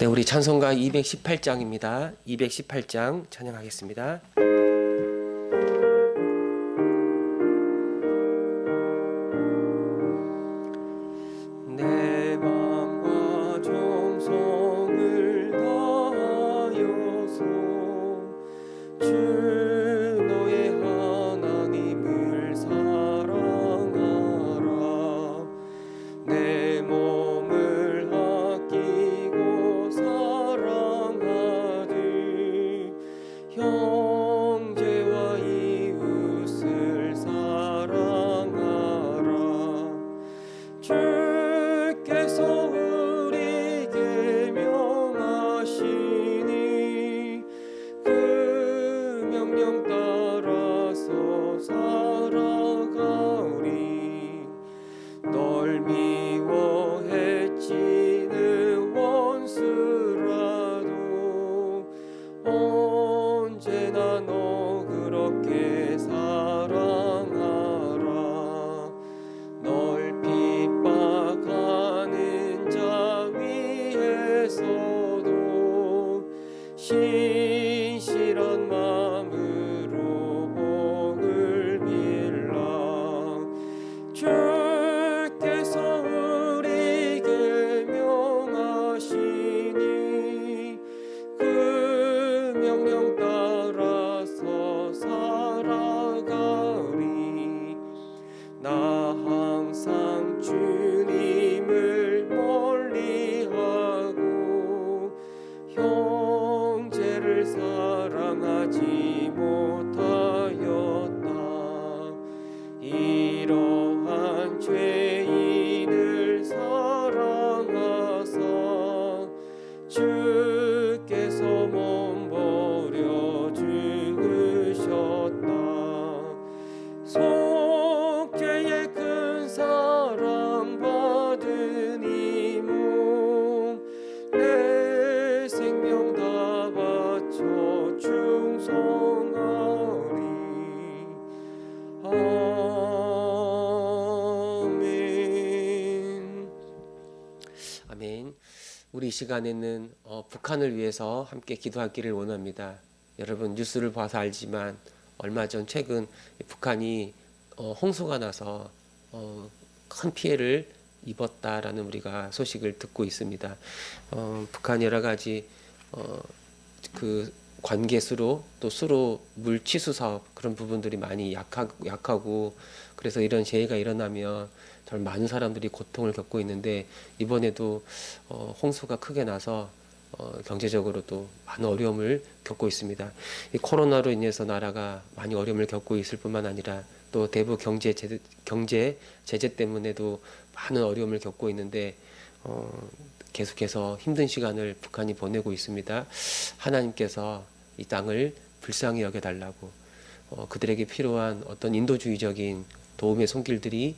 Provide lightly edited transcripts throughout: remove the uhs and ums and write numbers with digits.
네, 우리 찬송가 218장입니다. 218장 찬양하겠습니다. 내 맘과 정성을 다하여서 주 너의 하나님을 사랑하라. 내 몸을 아끼고 사랑하듯 형제와 이웃을 사랑하라. 주께서 우리에게 명하시니 그 명령 따라서 살아가오리. 널 미워해치는 원수라도 언제나 너 그렇게 사랑하라. 널 핍박하는 자 위에서도 신실한 마음으로 복을 빌라. 주께서 우리에게 명하시니 그 명령 따라서 살아가리. 나 항상 주님을 멀리하고 형제를 사랑하지 못하였다. 이러한 죄인을 사랑하사 주께서 몸버려 죽으셨다. 속죄의 큰 사랑 받은 이 몸 내 생명 다 바쳐 충성하리. 아멘. 아멘. 우리 이 시간에는 북한을 위해서 함께 기도하기를 원합니다. 여러분 뉴스를 봐서 알지만 얼마 전 최근 북한이 홍수가 나서 큰 피해를 입었다라는 우리가 소식을 듣고 있습니다. 북한 여러 가지 그 관계수로 또 수로 물 치수 사업 그런 부분들이 많이 약하고 그래서 이런 재해가 일어나면 정말 많은 사람들이 고통을 겪고 있는데 이번에도 홍수가 크게 나서 경제적으로도 많은 어려움을 겪고 있습니다. 이 코로나로 인해서 나라가 많이 어려움을 겪고 있을 뿐만 아니라 또 대북 경제 제재 때문에도 많은 어려움을 겪고 있는데 계속해서 힘든 시간을 북한이 보내고 있습니다. 하나님께서 이 땅을 불쌍히 여겨달라고 그들에게 필요한 어떤 인도주의적인 도움의 손길들이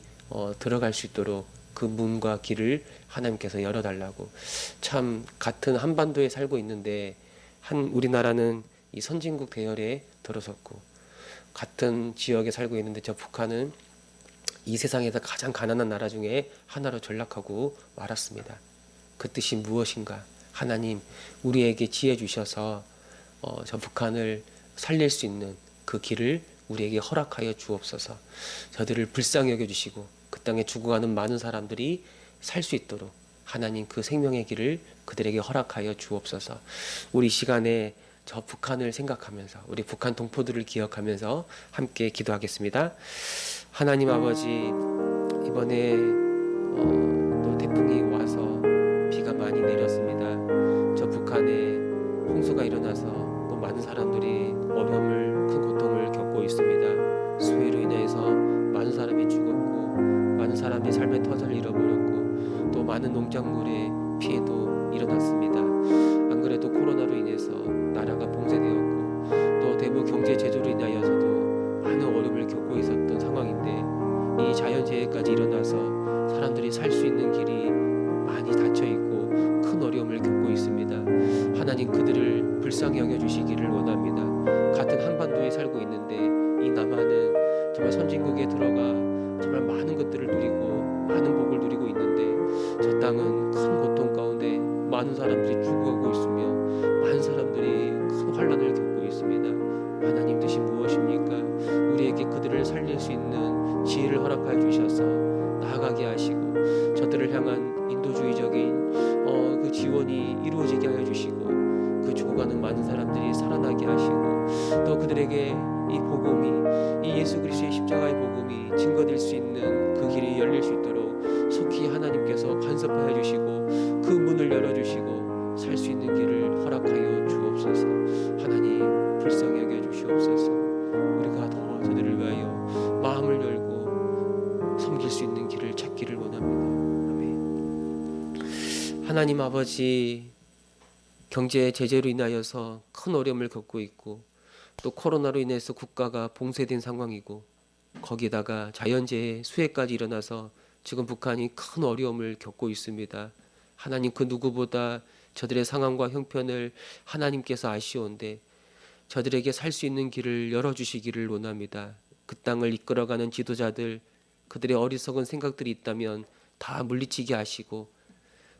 들어갈 수 있도록 그 문과 길을 하나님께서 열어달라고. 참 같은 한반도에 살고 있는데 우리나라는 이 선진국 대열에 들어섰고 같은 지역에 살고 있는데 저 북한은 이 세상에서 가장 가난한 나라 중에 하나로 전락하고 말았습니다. 그 뜻이 무엇인가? 하나님 우리에게 지혜 주셔서 저 북한을 살릴 수 있는 그 길을 우리에게 허락하여 주옵소서. 저들을 불쌍히 여겨주시고 그 땅에 죽어가는 많은 사람들이 살 수 있도록 하나님 그 생명의 길을 그들에게 허락하여 주옵소서. 우리 시간에 저 북한을 생각하면서 우리 북한 동포들을 기억하면서 함께 기도하겠습니다. 하나님 아버지, 이번에 또 태풍이 와서 비가 많이 내렸습니다. 저 북한에 홍수가 일어나서 또 많은 사람들이 어려움을 큰 고통을 겪고 있습니다. 수해로 인해서 많은 사람이 죽었고 많은 사람이 삶의 터전을 잃어버렸고 또 많은 농작물의 피해도 일어났습니다. 안 그래도 코로나로 인해서 나라가 봉쇄되었고 또 대북 경제 제조로 인하여서도 많은 어려움을 겪고 있었던 상황인데 이 자연재해까지 일어나서 사람들이 살 수 있는 길이 많이 닫혀있고 큰 어려움을 겪고 있습니다. 하나님 그들을 불쌍히 여겨주시기를 원합니다. 같은 한반도에 살고 있는데 이 남한은 정말 선진국에 들어가 정말 많은 것들을 누리고 많은 복을 누리고 있는데 저 땅은 큰 고통 가운데 많은 사람들이 죽어가고 있으며 많은 사람들이 큰 환난을 겪고 있습니다. 하나님 뜻이 무엇입니까? 우리에게 그들을 살릴 수 있는 지혜를 허락하여 주셔서 나아가게 하시고 저들을 향한 인도주의적인 그 지원이 이루어지게 하여 주시고 그 죽어가는 많은 사람들이 살아나게 하시고 또 그들에게 이 복음이 이 예수 그리스도의 십자가의 복음이 증거될 수 있는 그 길이 열릴 수 있도록 속히 하나님께서 간섭하여 주시고 그 문을 열어주시고 살 수 있는 길을 허락하여 주옵소서. 하나님 불쌍히 여겨 주시옵소서. 우리가 더 저들을 위하여 마음을 열고 섬길 수 있는 길을 찾기를 원합니다. 아멘. 하나님 아버지, 경제 제재로 인하여서 큰 어려움을 겪고 있고 또 코로나로 인해서 국가가 봉쇄된 상황이고 거기다가 자연재해 수해까지 일어나서 지금 북한이 큰 어려움을 겪고 있습니다. 하나님 그 누구보다 저들의 상황과 형편을 하나님께서 아시오는데 저들에게 살 수 있는 길을 열어주시기를 원합니다. 그 땅을 이끌어가는 지도자들, 그들의 어리석은 생각들이 있다면 다 물리치게 하시고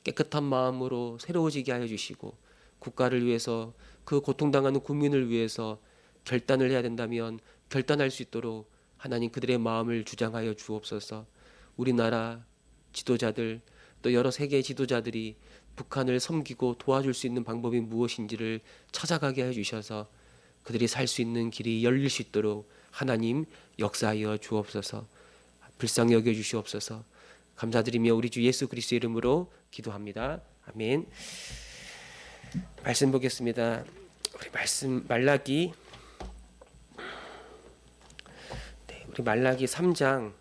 깨끗한 마음으로 새로워지게 하여 주시고 국가를 위해서 그 고통당하는 국민을 위해서 결단을 해야 된다면 결단할 수 있도록 하나님 그들의 마음을 주장하여 주옵소서. 우리나라 지도자들 또 여러 세계의 지도자들이 북한을 섬기고 도와줄 수 있는 방법이 무엇인지를 찾아가게 해주셔서 그들이 살 수 있는 길이 열릴 수 있도록 하나님 역사하여 주옵소서. 불쌍히 여겨 주시옵소서. 감사드리며 우리 주 예수 그리스도 이름으로 기도합니다. 아멘. 말씀 보겠습니다. 우리 말씀 말라기 3장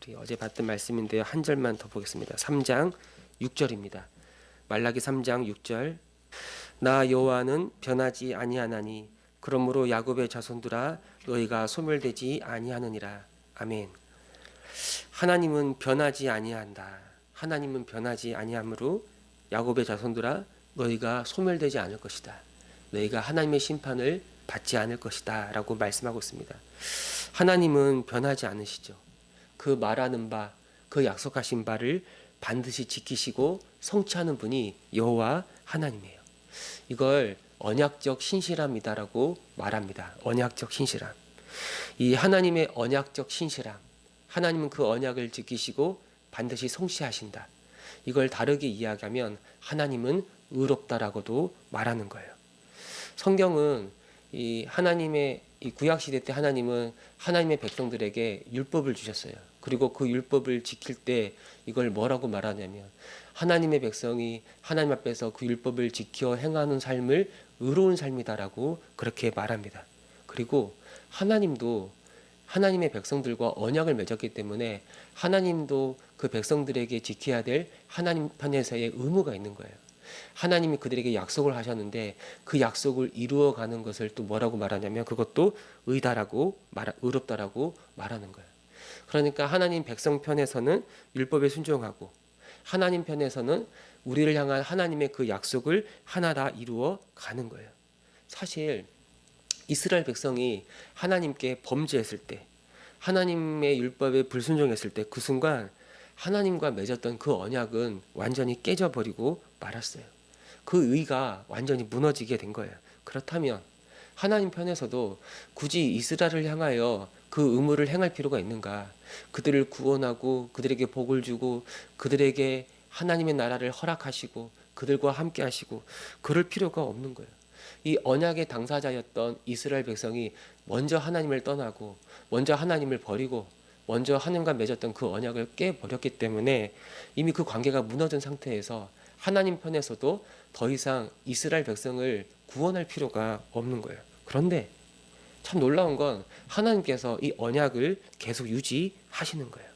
우리 어제 봤던 말씀인데요. 한 절만 더 보겠습니다. 3장 6절입니다. 말라기 3장 6절. 나 여호와는 변하지 아니하나니 그러므로 야곱의 자손들아 너희가 소멸되지 아니하느니라. 아멘. 하나님은 변하지 아니한다. 하나님은 변하지 아니하므로 야곱의 자손들아 너희가 소멸되지 않을 것이다. 너희가 하나님의 심판을 받지 않을 것이다 라고 말씀하고 있습니다. 하나님은 변하지 않으시죠. 그 말하는 바, 그 약속하신 바를 반드시 지키시고 성취하는 분이 여호와 하나님이에요. 이걸 언약적 신실함이다라고 말합니다. 언약적 신실함. 이 하나님의 언약적 신실함, 하나님은 그 언약을 지키시고 반드시 성취하신다. 이걸 다르게 이야기하면 하나님은 의롭다라고도 말하는 거예요. 성경은 이 하나님의 이 구약 시대 때 하나님은 하나님의 백성들에게 율법을 주셨어요. 그리고 그 율법을 지킬 때 이걸 뭐라고 말하냐면 하나님의 백성이 하나님 앞에서 그 율법을 지켜 행하는 삶을 의로운 삶이다라고 그렇게 말합니다. 그리고 하나님도 하나님의 백성들과 언약을 맺었기 때문에 하나님도 그 백성들에게 지켜야 될 하나님 편에서의 의무가 있는 거예요. 하나님이 그들에게 약속을 하셨는데 그 약속을 이루어가는 것을 또 뭐라고 말하냐면 그것도 의롭다라고 말하는 거예요. 그러니까 하나님 백성 편에서는 율법에 순종하고 하나님 편에서는 우리를 향한 하나님의 그 약속을 하나다 이루어 가는 거예요. 사실 이스라엘 백성이 하나님께 범죄했을 때, 하나님의 율법에 불순종했을 때 그 순간 하나님과 맺었던 그 언약은 완전히 깨져버리고 말았어요. 그 의가 완전히 무너지게 된 거예요. 그렇다면 하나님 편에서도 굳이 이스라엘을 향하여 그 의무를 행할 필요가 있는가? 그들을 구원하고 그들에게 복을 주고 그들에게 하나님의 나라를 허락하시고 그들과 함께 하시고 그럴 필요가 없는 거예요. 이 언약의 당사자였던 이스라엘 백성이 먼저 하나님을 떠나고 먼저 하나님을 버리고 먼저 하나님과 맺었던 그 언약을 깨버렸기 때문에 이미 그 관계가 무너진 상태에서 하나님 편에서도 더 이상 이스라엘 백성을 구원할 필요가 없는 거예요. 그런데 참 놀라운 건 하나님께서 이 언약을 계속 유지하시는 거예요.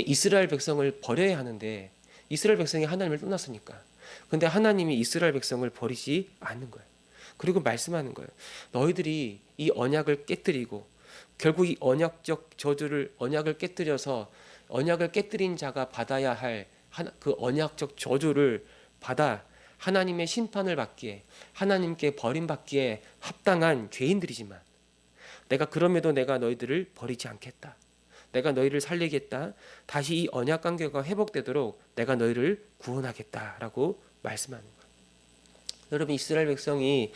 이스라엘 백성을 버려야 하는데 이스라엘 백성이 하나님을 떠났으니까. 근데 하나님이 이스라엘 백성을 버리지 않는 거예요. 그리고 말씀하는 거예요. 너희들이 이 언약을 깨뜨리고 결국 이 언약적 저주를 언약을 깨뜨려서 언약을 깨뜨린 자가 받아야 할 그 언약적 저주를 받아 하나님의 심판을 받기에 하나님께 버림받기에 합당한 죄인들이지만 내가 그럼에도 내가 너희들을 버리지 않겠다. 내가 너희를 살리겠다. 다시 이 언약 관계가 회복되도록 내가 너희를 구원하겠다라고 말씀하는 거예요. 여러분, 이스라엘 백성이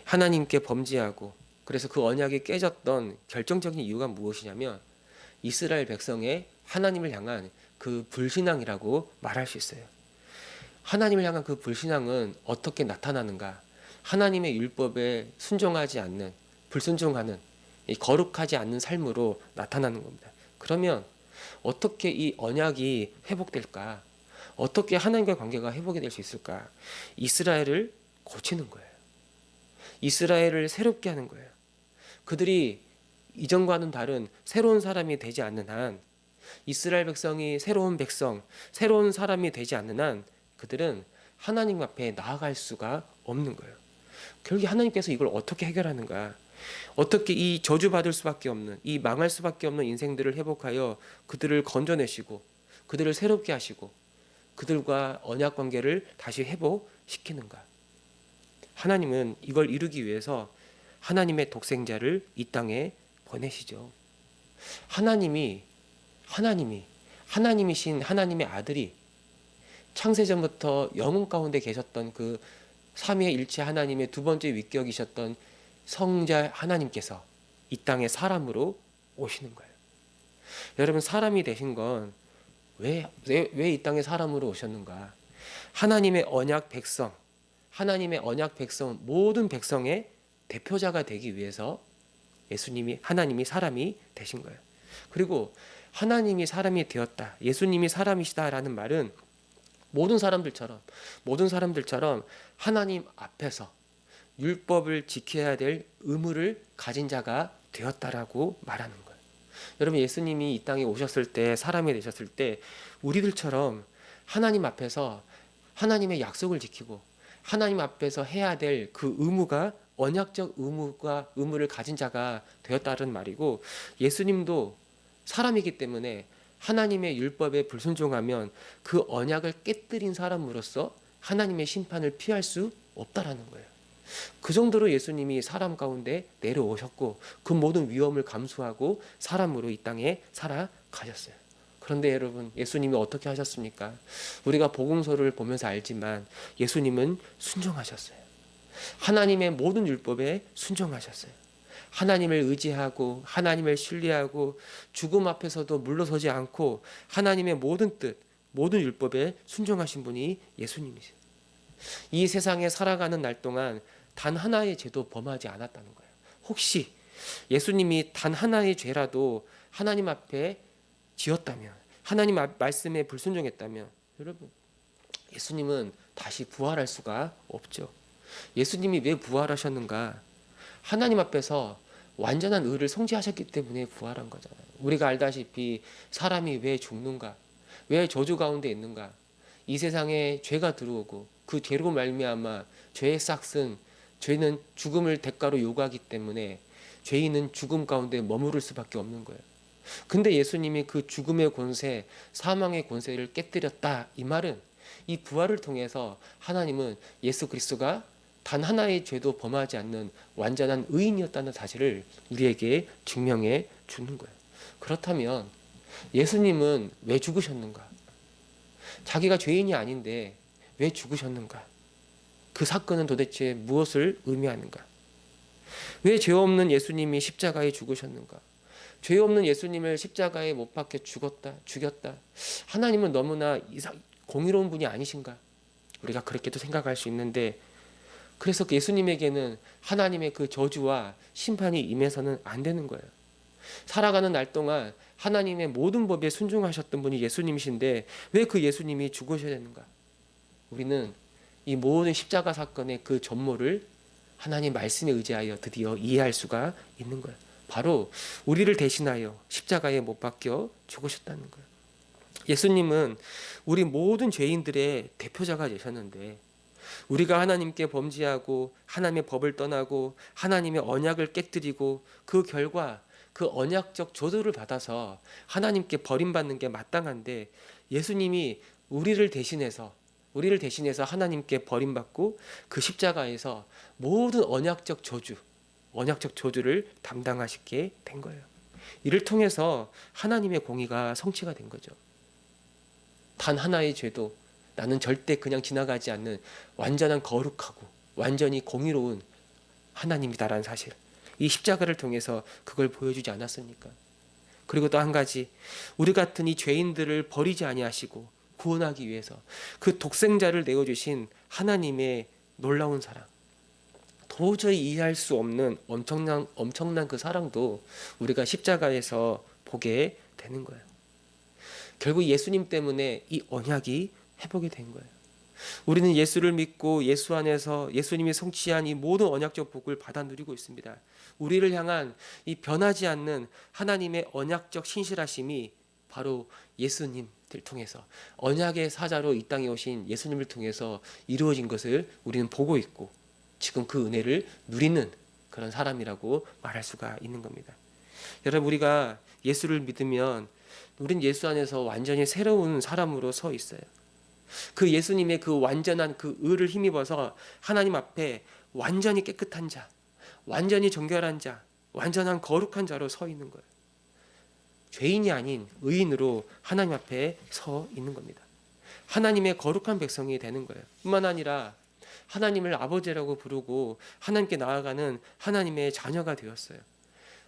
하나님께 범죄하고 그래서 그 언약이 깨졌던 결정적인 이유가 무엇이냐면 이스라엘 백성의 하나님을 향한 그 불신앙이라고 말할 수 있어요. 하나님을 향한 그 불신앙은 어떻게 나타나는가? 하나님의 율법에 순종하지 않는, 불순종하는, 이 거룩하지 않는 삶으로 나타나는 겁니다. 그러면 어떻게 이 언약이 회복될까? 어떻게 하나님과의 관계가 회복이 될 수 있을까? 이스라엘을 고치는 거예요. 이스라엘을 새롭게 하는 거예요. 그들이 이전과는 다른 새로운 사람이 되지 않는 한, 이스라엘 백성이 새로운 백성, 새로운 사람이 되지 않는 한 그들은 하나님 앞에 나아갈 수가 없는 거예요. 결국 하나님께서 이걸 어떻게 해결하는가? 어떻게 이 저주받을 수밖에 없는, 이 망할 수밖에 없는 인생들을 회복하여 그들을 건져내시고 그들을 새롭게 하시고 그들과 언약 관계를 다시 회복시키는가? 하나님은 이걸 이루기 위해서 하나님의 독생자를 이 땅에 보내시죠. 하나님이신 하나님의 아들이 창세전부터 영혼 가운데 계셨던 그 삼위일체 하나님의 두 번째 위격이셨던 성자 하나님께서 이 땅에 사람으로 오시는 거예요. 여러분, 사람이 되신 건 왜 이 땅에 사람으로 오셨는가? 하나님의 언약 백성, 모든 백성의 대표자가 되기 위해서 하나님이 사람이 되신 거예요. 그리고 하나님이 사람이 되었다, 예수님이 사람이시다라는 말은 모든 사람들처럼 하나님 앞에서 율법을 지켜야 될 의무를 가진 자가 되었다라고 말하는 거예요. 여러분, 예수님이 이 땅에 오셨을 때, 사람이 되셨을 때 우리들처럼 하나님 앞에서 하나님의 약속을 지키고 하나님 앞에서 해야 될 그 의무가 언약적 의무를 가진 자가 되었다는 말이고, 예수님도 사람이기 때문에 하나님의 율법에 불순종하면 그 언약을 깨뜨린 사람으로서 하나님의 심판을 피할 수 없다라는 거예요. 그 정도로 예수님이 사람 가운데 내려오셨고 그 모든 위험을 감수하고 사람으로 이 땅에 살아가셨어요. 그런데 여러분, 예수님이 어떻게 하셨습니까? 우리가 복음서를 보면서 알지만 예수님은 순종하셨어요. 하나님의 모든 율법에 순종하셨어요. 하나님을 의지하고 하나님을 신뢰하고 죽음 앞에서도 물러서지 않고 하나님의 모든 뜻, 모든 율법에 순종하신 분이 예수님이세요. 이 세상에 살아가는 날 동안 단 하나의 죄도 범하지 않았다는 거예요. 혹시 예수님이 단 하나의 죄라도 하나님 앞에 지었다면, 하나님 말씀에 불순종했다면, 여러분, 예수님은 다시 부활할 수가 없죠. 예수님이 왜 부활하셨는가? 하나님 앞에서 완전한 의를 성취하셨기 때문에 부활한 거잖아요. 우리가 알다시피 사람이 왜 죽는가? 왜 저주 가운데 있는가? 이 세상에 죄가 들어오고 그 죄로 말미암아 죄의 싹슨, 죄는 죽음을 대가로 요구하기 때문에 죄인은 죽음 가운데 머무를 수밖에 없는 거예요. 근데 예수님이 그 죽음의 권세, 사망의 권세를 깨뜨렸다, 이 말은 이 부활을 통해서 하나님은 예수 그리스도가 단 하나의 죄도 범하지 않는 완전한 의인이었다는 사실을 우리에게 증명해 주는 거예요. 그렇다면 예수님은 왜 죽으셨는가? 자기가 죄인이 아닌데 왜 죽으셨는가? 그 사건은 도대체 무엇을 의미하는가? 왜 죄 없는 예수님이 십자가에 죽으셨는가? 죄 없는 예수님을 십자가에 못 박혀 죽였다. 하나님은 너무나 공의로운 분이 아니신가? 우리가 그렇게도 생각할 수 있는데, 그래서 예수님에게는 하나님의 그 저주와 심판이 임해서는 안 되는 거예요. 살아가는 날 동안 하나님의 모든 법에 순종하셨던 분이 예수님이신데 왜 그 예수님이 죽으셔야 되는가? 우리는 이 모든 십자가 사건의 그 전모를 하나님 말씀에 의지하여 드디어 이해할 수가 있는 거예요. 바로 우리를 대신하여 십자가에 못 박혀 죽으셨다는 거예요. 예수님은 우리 모든 죄인들의 대표자가 되셨는데, 우리가 하나님께 범죄하고 하나님의 법을 떠나고 하나님의 언약을 깨뜨리고 그 결과 그 언약적 저주를 받아서 하나님께 버림받는 게 마땅한데, 예수님이 우리를 대신해서 하나님께 버림받고 그 십자가에서 모든 언약적 저주를 담당하시게 된 거예요. 이를 통해서 하나님의 공의가 성취가 된 거죠. 단 하나의 죄도 나는 절대 그냥 지나가지 않는 완전한 거룩하고 완전히 공의로운 하나님이다라는 사실, 이 십자가를 통해서 그걸 보여주지 않았습니까? 그리고 또 한 가지, 우리 같은 이 죄인들을 버리지 아니하시고 구원하기 위해서 그 독생자를 내어주신 하나님의 놀라운 사랑, 도저히 이해할 수 없는 엄청난 그 사랑도 우리가 십자가에서 보게 되는 거예요. 결국 예수님 때문에 이 언약이 회복이 된 거예요. 우리는 예수를 믿고 예수 안에서 예수님이 성취한 이 모든 언약적 복을 받아 누리고 있습니다. 우리를 향한 이 변하지 않는 하나님의 언약적 신실하심이 바로 예수님을 통해서, 언약의 사자로 이 땅에 오신 예수님을 통해서 이루어진 것을 우리는 보고 있고 지금 그 은혜를 누리는 그런 사람이라고 말할 수가 있는 겁니다. 여러분, 우리가 예수를 믿으면 우린 예수 안에서 완전히 새로운 사람으로 서 있어요. 그 예수님의 그 완전한 그 의를 힘입어서 하나님 앞에 완전히 깨끗한 자, 완전히 정결한 자, 완전한 거룩한 자로 서 있는 거예요. 죄인이 아닌 의인으로 하나님 앞에 서 있는 겁니다. 하나님의 거룩한 백성이 되는 거예요. 뿐만 아니라 하나님을 아버지라고 부르고 하나님께 나아가는 하나님의 자녀가 되었어요.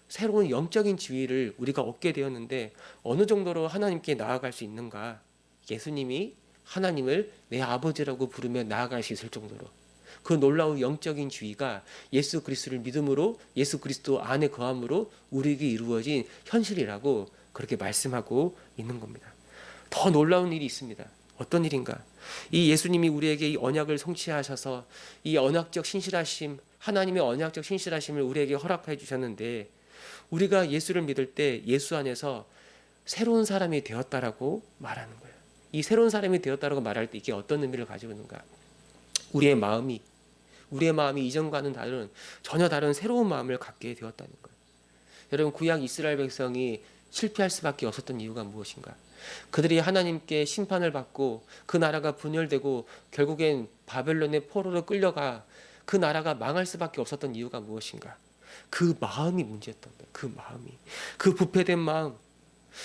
새로운 영적인 지위를 우리가 얻게 되었는데 어느 정도로 하나님께 나아갈 수 있는가? 예수님이 하나님을 내 아버지라고 부르며 나아갈 수 있을 정도로 그 놀라운 영적인 지위가 예수 그리스도를 믿음으로, 예수 그리스도 안에 거함으로 우리에게 이루어진 현실이라고 그렇게 말씀하고 있는 겁니다. 더 놀라운 일이 있습니다. 어떤 일인가? 이 예수님이 우리에게 이 언약을 성취하셔서 이 언약적 신실하심, 하나님의 언약적 신실하심을 우리에게 허락해 주셨는데, 우리가 예수를 믿을 때 예수 안에서 새로운 사람이 되었다라고 말하는 거예요. 이 새로운 사람이 되었다라고 말할 때 이게 어떤 의미를 가지고 있는가? 우리의 마음이 이전과는 전혀 다른 새로운 마음을 갖게 되었다는 거예요. 여러분, 구약 이스라엘 백성이 실패할 수밖에 없었던 이유가 무엇인가? 그들이 하나님께 심판을 받고 그 나라가 분열되고 결국엔 바벨론의 포로로 끌려가 그 나라가 망할 수밖에 없었던 이유가 무엇인가? 그 마음이 문제였던 거예요. 그 부패된 마음.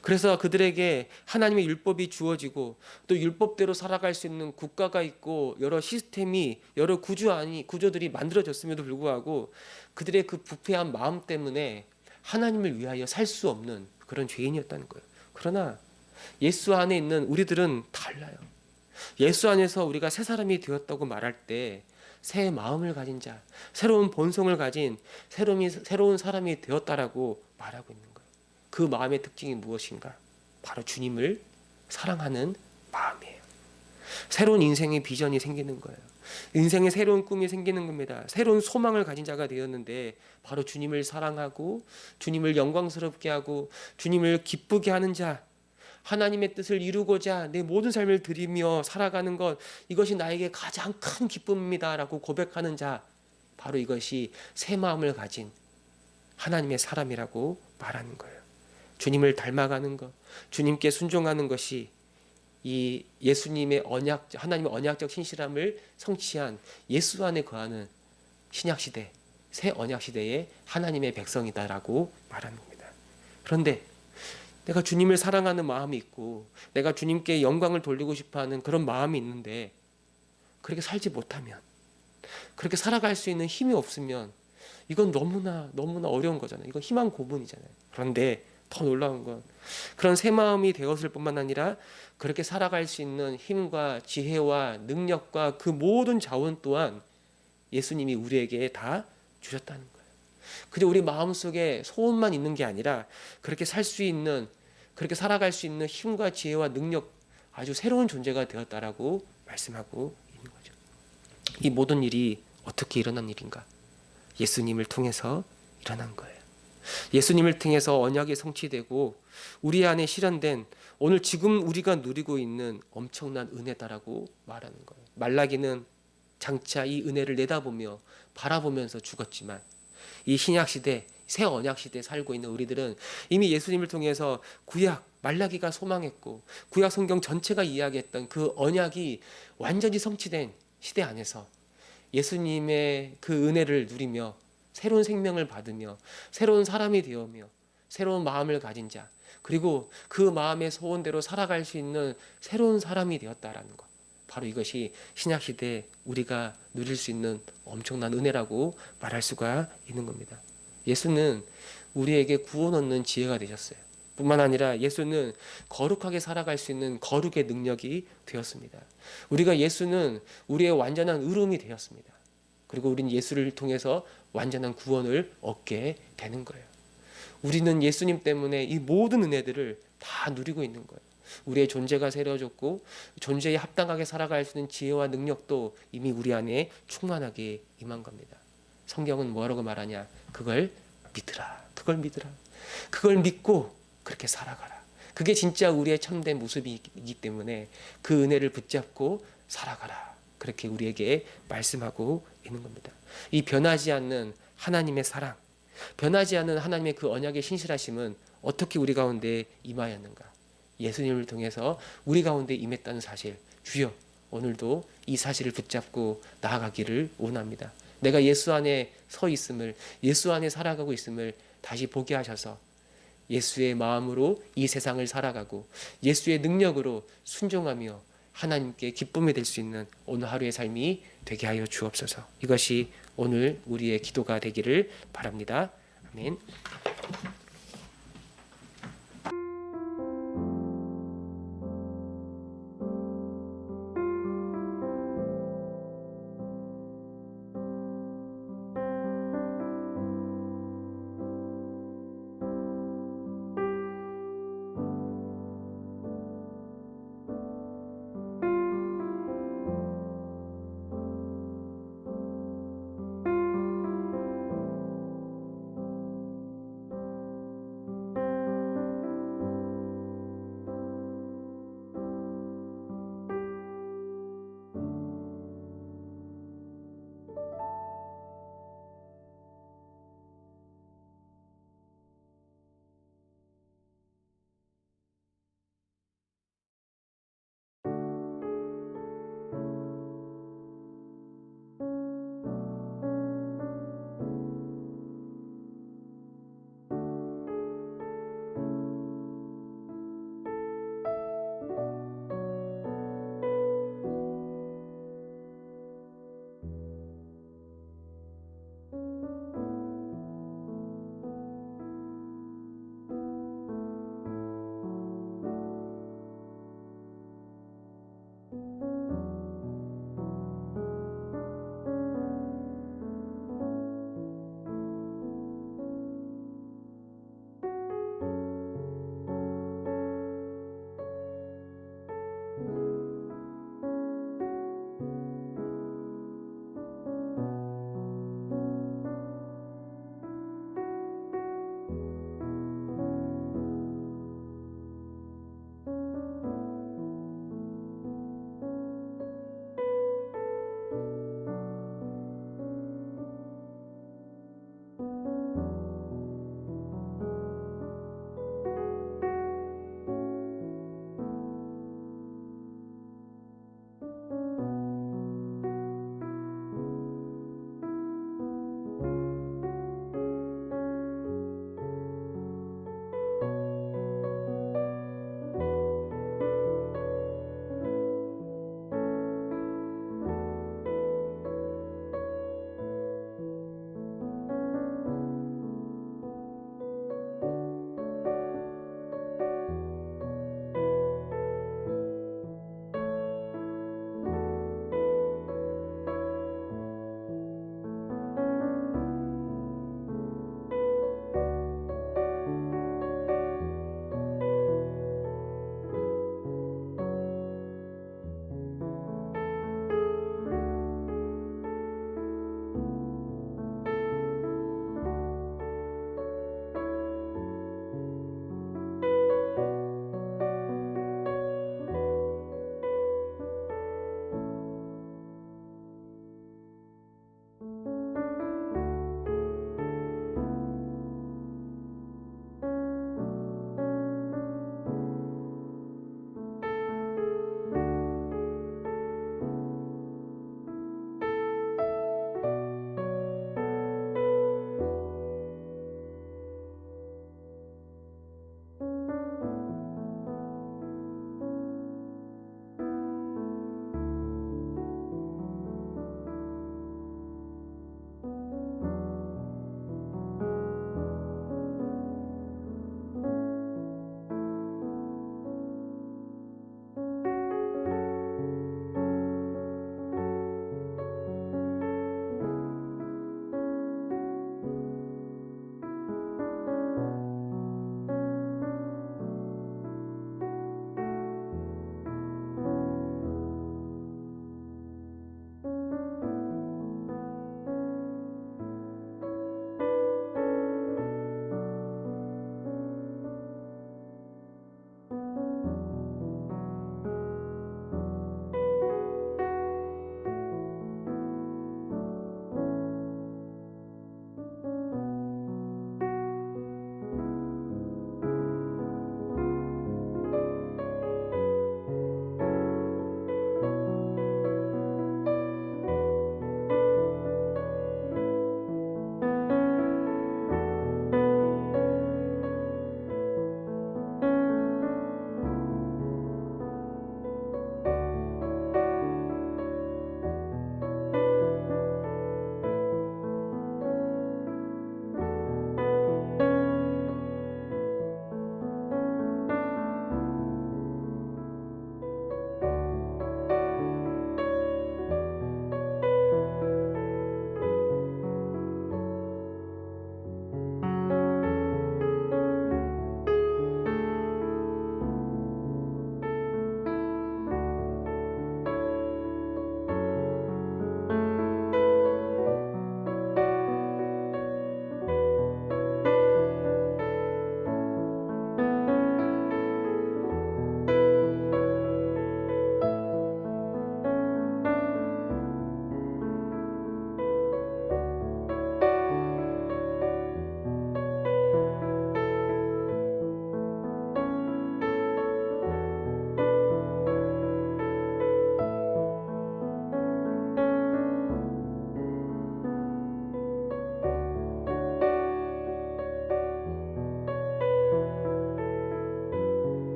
그래서 그들에게 하나님의 율법이 주어지고 또 율법대로 살아갈 수 있는 국가가 있고 여러 시스템이, 여러 구조들이 만들어졌음에도 불구하고 그들의 그 부패한 마음 때문에 하나님을 위하여 살 수 없는 그런 죄인이었다는 거예요. 그러나 예수 안에 있는 우리들은 달라요. 예수 안에서 우리가 새 사람이 되었다고 말할 때 새 마음을 가진 자, 새로운 본성을 가진 새로운 사람이 되었다라고 말하고 있는 거예요. 그 마음의 특징이 무엇인가? 바로 주님을 사랑하는 마음이에요. 새로운 인생의 비전이 생기는 거예요. 인생의 새로운 꿈이 생기는 겁니다. 새로운 소망을 가진 자가 되었는데 바로 주님을 사랑하고 주님을 영광스럽게 하고 주님을 기쁘게 하는 자, 하나님의 뜻을 이루고자 내 모든 삶을 드리며 살아가는 것, 이것이 나에게 가장 큰 기쁨입니다 라고 고백하는 자, 바로 이것이 새 마음을 가진 하나님의 사람이라고 말하는 거예요. 주님을 닮아가는 것, 주님께 순종하는 것이 이 예수님의 하나님의 언약적 신실함을 성취한 예수 안에 거하는 신약시대, 새 언약시대의 하나님의 백성이다라고 말하는 겁니다. 그런데 내가 주님을 사랑하는 마음이 있고 내가 주님께 영광을 돌리고 싶어하는 그런 마음이 있는데 그렇게 살지 못하면, 그렇게 살아갈 수 있는 힘이 없으면 이건 너무나 어려운 거잖아요. 이건 희망 고문이잖아요. 그런데 더 놀라운 건 그런 새 마음이 되었을 뿐만 아니라 그렇게 살아갈 수 있는 힘과 지혜와 능력과 그 모든 자원 또한 예수님이 우리에게 다 주셨다는 거예요. 그저 우리 마음속에 소원만 있는 게 아니라 그렇게 살 수 있는, 그렇게 살아갈 수 있는 힘과 지혜와 능력, 아주 새로운 존재가 되었다라고 말씀하고 있는 거죠. 이 모든 일이 어떻게 일어난 일인가? 예수님을 통해서 일어난 거예요. 예수님을 통해서 언약이 성취되고 우리 안에 실현된 오늘 지금 우리가 누리고 있는 엄청난 은혜다라고 말하는 거예요. 말라기는 장차 이 은혜를 내다보며 바라보면서 죽었지만 이 신약시대, 새 언약시대에 살고 있는 우리들은 이미 예수님을 통해서 구약, 말라기가 소망했고 구약 성경 전체가 이야기했던 그 언약이 완전히 성취된 시대 안에서 예수님의 그 은혜를 누리며 새로운 생명을 받으며 새로운 사람이 되어며 새로운 마음을 가진 자, 그리고 그 마음의 소원대로 살아갈 수 있는 새로운 사람이 되었다라는 것. 바로 이것이 신약 시대 우리가 누릴 수 있는 엄청난 은혜라고 말할 수가 있는 겁니다. 예수는 우리에게 구원 얻는 지혜가 되셨어요. 뿐만 아니라 예수는 거룩하게 살아갈 수 있는 거룩의 능력이 되었습니다. 우리가 예수는 우리의 완전한 의로움이 되었습니다. 그리고 우리는 예수를 통해서 완전한 구원을 얻게 되는 거예요. 우리는 예수님 때문에 이 모든 은혜들을 다 누리고 있는 거예요. 우리의 존재가 새로워졌고 존재에 합당하게 살아갈 수 있는 지혜와 능력도 이미 우리 안에 충만하게 임한 겁니다. 성경은 뭐라고 말하냐? 그걸 믿으라. 그걸 믿으라. 그걸 믿고 그렇게 살아가라. 그게 진짜 우리의 참된 모습이기 때문에 그 은혜를 붙잡고 살아가라. 그렇게 우리에게 말씀하고 있는 겁니다. 이 변하지 않는 하나님의 사랑, 변하지 않는 하나님의 그 언약의 신실하심은 어떻게 우리 가운데 임하였는가? 예수님을 통해서 우리 가운데 임했다는 사실, 주여 오늘도 이 사실을 붙잡고 나아가기를 원합니다. 내가 예수 안에 서 있음을, 예수 안에 살아가고 있음을 다시 보게 하셔서 예수의 마음으로 이 세상을 살아가고 예수의 능력으로 순종하며 하나님께 기쁨이 될 수 있는 오늘 하루의 삶이 되게 하여 주옵소서. 이것이 오늘 우리의 기도가 되기를 바랍니다. 아멘.